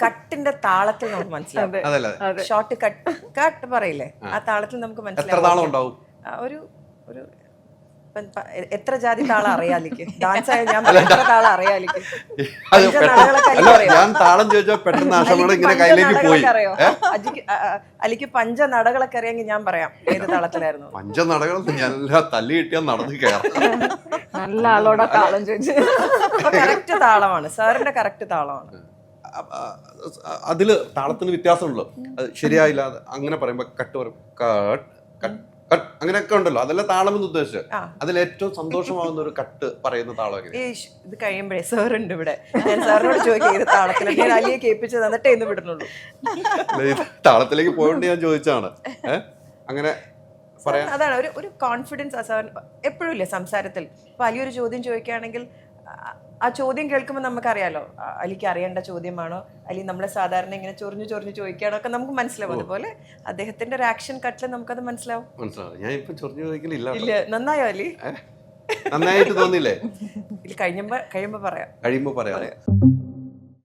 കട്ടിന്റെ താളത്തിൽ നമുക്ക് മനസ്സിലാവും. അതല്ലേ ഷോർട്ട് കട്ട് പറയില്ലേ, ആ താളത്തിൽ നമുക്ക് എത്ര മനസ്സിലാവും. താളം ഉണ്ടാവും? ഒരു ഒരു എത്ര ജാതി താളം അറിയാലിക്ക് ഡാൻസ് ആയ ഞാൻ എത്ര താളം അറിയാലിക്ക്. അത് അല്ല, ഞാൻ താളം ചോദിച്ചാൽ പെട്ടെന്ന് ആശാമയുടെ ഇങ്ങനെ കയ്യിലേക്ക് പോയി. അറിയോ അലിക്ക് പഞ്ച നടകളൊക്കെ അറിയാമെങ്കിൽ ഞാൻ പറയാം ഏത് താളത്തിലായിരുന്നു. പഞ്ചനടകളൊന്നും ഞാൻ തല്ലി കിട്ടിയാൽ നടന്ന് കയറാം. നല്ല ആളോടെ താളം ചോദിച്ചു. കറക്റ്റ് താളമാണ്, സാറിന്റെ കറക്റ്റ് താളമാണ്. അതില് താളത്തിന് വ്യത്യാസമുണ്ടല്ലോ, അത് ശരിയായില്ല അങ്ങനെ പറയുമ്പോ കട്ട് പറയും, കട്ട് കട്ട് കട്ട് അങ്ങനെയൊക്കെ ഉണ്ടല്ലോ, അതല്ല താളം എന്ന് ഉദ്ദേശിച്ചത്. അതിൽ ഏറ്റവും സന്തോഷമാകുന്ന ഒരു കട്ട് പറയുന്ന താളം എങ്ങനെ? ഇത് കഴിയുമ്പോഴേ സാറുണ്ട് ഇവിടെ, ഞാൻ സാറിനോട് ചോദിക്കാം ഏത് താളത്തിൽ, ഞാൻ അലിയെ കേൾപ്പിച്ച് തന്നിട്ടേ ഇന്ന് വിടുന്നുള്ളൂ. താളത്തിലേക്ക് പോയോണ്ട് ഞാൻ ചോദിച്ചാണ്. അങ്ങനെ അതാണ് ഒരു കോൺഫിഡൻസ് സാർ എപ്പോഴും ഇല്ലേ സംസാരത്തിൽ. ഇപ്പൊ വലിയൊരു ചോദ്യം ചോദിക്കുകയാണെങ്കിൽ ആ ചോദ്യം കേൾക്കുമ്പോൾ നമുക്കറിയാലോ അലിക്ക് അറിയേണ്ട ചോദ്യമാണോ, അലി നമ്മളെ സാധാരണ ഇങ്ങനെ ചൊറിഞ്ഞു ചോദിക്കുകയാണോ ഒക്കെ നമുക്ക് മനസ്സിലാവും. അതുപോലെ അദ്ദേഹത്തിന്റെ ഒരു ആക്ഷൻ കട്ടിൽ നമുക്കത് മനസ്സിലാവും. ഞാൻ ഇപ്പൊ ചൊറിഞ്ഞു ചോദിക്കലില്ല. ഇല്ല, നന്നായോ അലി? നന്നായിട്ട് തോന്നില്ലേ? കഴിയുമ്പോ പറയാം. കഴിയുമ്പോ പറയാം.